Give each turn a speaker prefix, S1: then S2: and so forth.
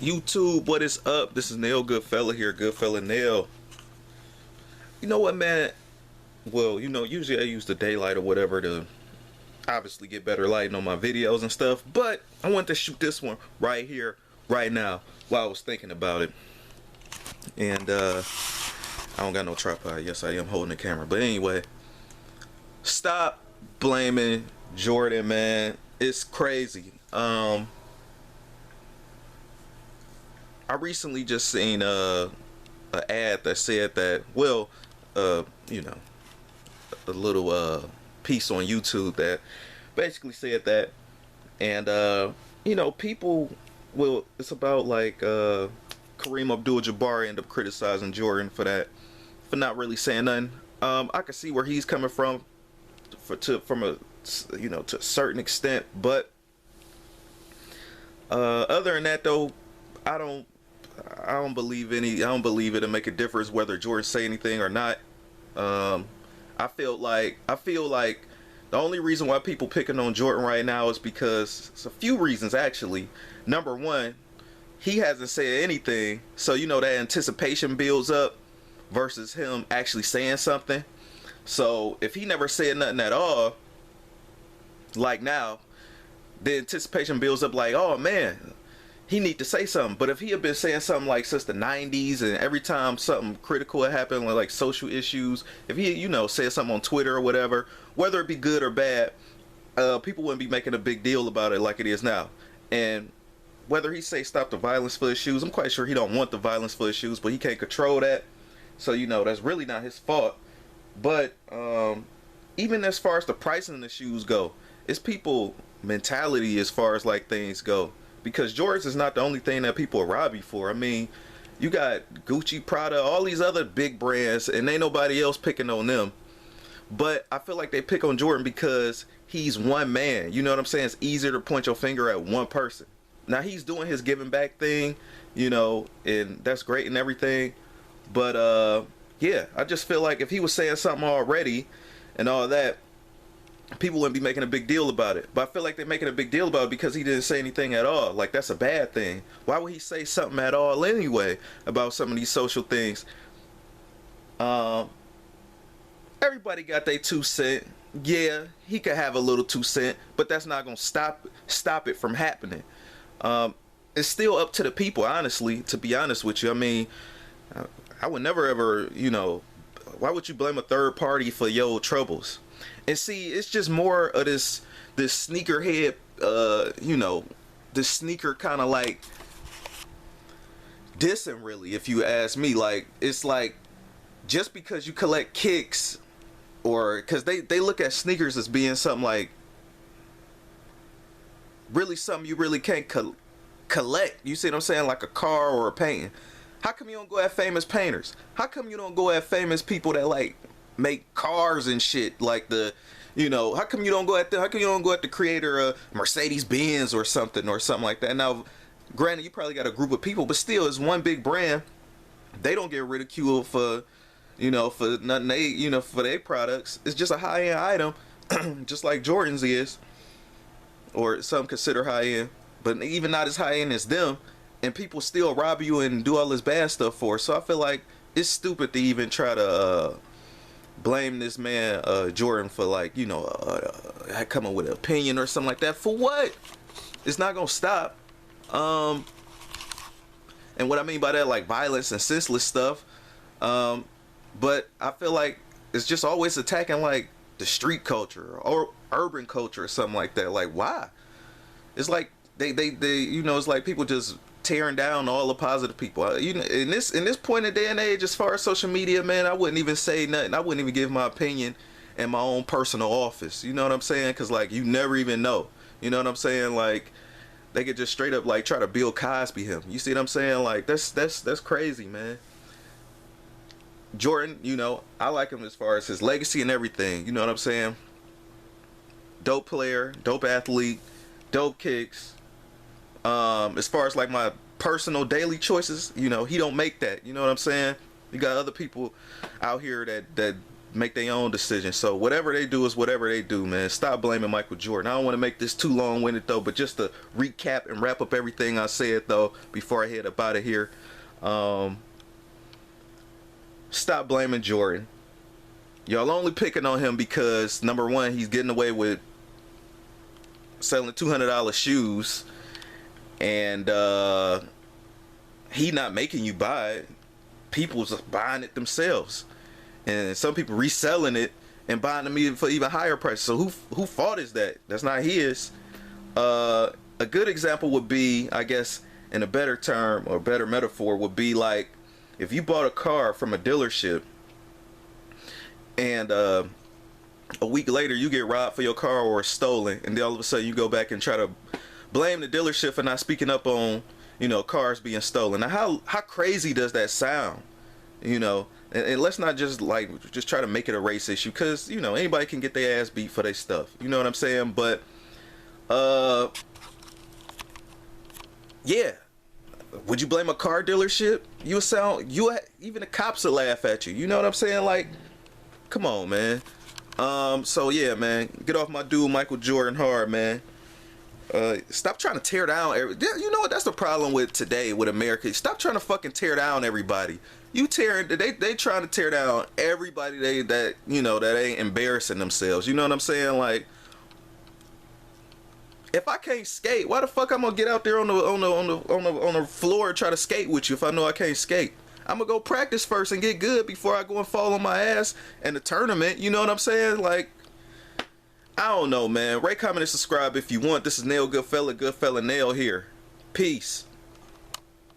S1: YouTube, what is up? This is Nail Goodfella here, Goodfella Nail. You know what, man? Well, usually I use the daylight or whatever to obviously get better lighting on my videos and stuff, but I want to shoot this one right here, right now, while I was thinking about it. And I don't got no tripod. Yes, I am holding the camera. But anyway, stop blaming Jordan, man. It's crazy. I recently just seen a ad that said that, well, you know, a little piece on YouTube that basically said that, and people will. It's about like Kareem Abdul-Jabbar ended up criticizing Jordan for that, for not really saying nothing. I can see where he's coming from, from a to a certain extent, but other than that though, I don't. I don't believe it'll make a difference whether Jordan say anything or not. I feel like the only reason why people picking on Jordan right now is because it's a few reasons actually. Number one, he hasn't said anything, so that anticipation builds up versus him actually saying something. So if he never said nothing at all, like now, the anticipation builds up like, oh man, he need to say something. But if he had been saying something like since the 90s, and every time something critical had happened, like social issues, if he said something on Twitter or whatever, whether it be good or bad, people wouldn't be making a big deal about it like it is now. And whether he say stop the violence for his shoes, I'm quite sure he don't want the violence for his shoes, but he can't control that. So that's really not his fault. But even as far as the pricing of the shoes go, it's people mentality as far as like things go. Because Jordans is not the only thing that people rob you for. I mean, you got Gucci, Prada, all these other big brands, and ain't nobody else picking on them. But I feel like they pick on Jordan because he's one man. You know what I'm saying? It's easier to point your finger at one person. Now, he's doing his giving back thing, and that's great and everything. But, yeah, I just feel like if he was saying something already and all that, people wouldn't be making a big deal about it. But I feel like they're making a big deal about it because he didn't say anything at all. Like, that's a bad thing. Why would he say something at all anyway about some of these social things? Everybody got their 2 cents. Yeah, he could have a little 2 cents, but that's not gonna stop it from happening. It's still up to the people, honestly, to be honest with you. I mean, I would never ever, why would you blame a third party for your troubles? And see, it's just more of this sneakerhead, this sneaker kind of like dissing, really, if you ask me. Like, it's like, just because you collect kicks, or because they look at sneakers as being something like, really something you really can't collect. You see what I'm saying? Like a car or a painting. How come you don't go at famous painters? How come you don't go at famous people that like make cars and shit, like how come you don't go at the creator of Mercedes Benz or something like that? Now, granted, you probably got a group of people, but still, it's one big brand. They don't get ridiculed for for nothing. They for their products. It's just a high end item, just like Jordan's is, or some consider high end, but even not as high end as them. And people still rob you and do all this bad stuff for. So I feel like it's stupid to even try to blame this man Jordan for like coming with an opinion or something like that. For what? It's not gonna stop. And what I mean by that, like violence and senseless stuff. But I feel like it's just always attacking like the street culture or urban culture or something like that. Like, why? It's like they it's like people just tearing down all the positive people. In this point in day and age, as far as social media, man, I wouldn't even say nothing. I wouldn't even give my opinion in my own personal office. You know what I'm saying? Because like, you never even know. You know what I'm saying? Like, they could just straight up like try to Bill Cosby him. You see what I'm saying? Like, that's crazy, man. Jordan, I like him as far as his legacy and everything. You know what I'm saying? Dope player, dope athlete, dope kicks. As far as like my personal daily choices, he don't make that. You know what I'm saying? You got other people out here that make their own decisions. So whatever they do is whatever they do, man. Stop blaming Michael Jordan. I don't want to make this too long-winded though, but just to recap and wrap up everything I said though before I head up out of here. Stop blaming Jordan. Y'all only picking on him because number one, he's getting away with selling $200 shoes, and he not making you buy it. People's buying it themselves, and some people reselling it and buying them even for even higher prices. So who fault is that? That's not his. A good example would be, I guess, in a better term or better metaphor, would be like if you bought a car from a dealership and a week later you get robbed for your car or it's stolen, and then all of a sudden you go back and try to blame the dealership for not speaking up on, you know, cars being stolen. Now how crazy does that sound? You know, and let's not just try to make it a race issue, because, you know, anybody can get their ass beat for their stuff. You know what I'm saying? But yeah, would you blame a car dealership? Even the cops will laugh at you. You know what I'm saying? Like, come on, man. So yeah, man, get off my dude Michael Jordan hard, man. Stop trying to tear down you know what, that's the problem with today with America. Stop trying to fucking tear down everybody. They trying to tear down everybody that ain't embarrassing themselves. You know what I'm saying? Like, if I can't skate, why the fuck I'm gonna get out there on the floor and try to skate with you if I know I can't skate? I'm gonna go practice first and get good before I go and fall on my ass in the tournament. You know what I'm saying? Like, I don't know, man. Rate, comment, and subscribe if you want. This is Nail Goodfella Nail here. Peace.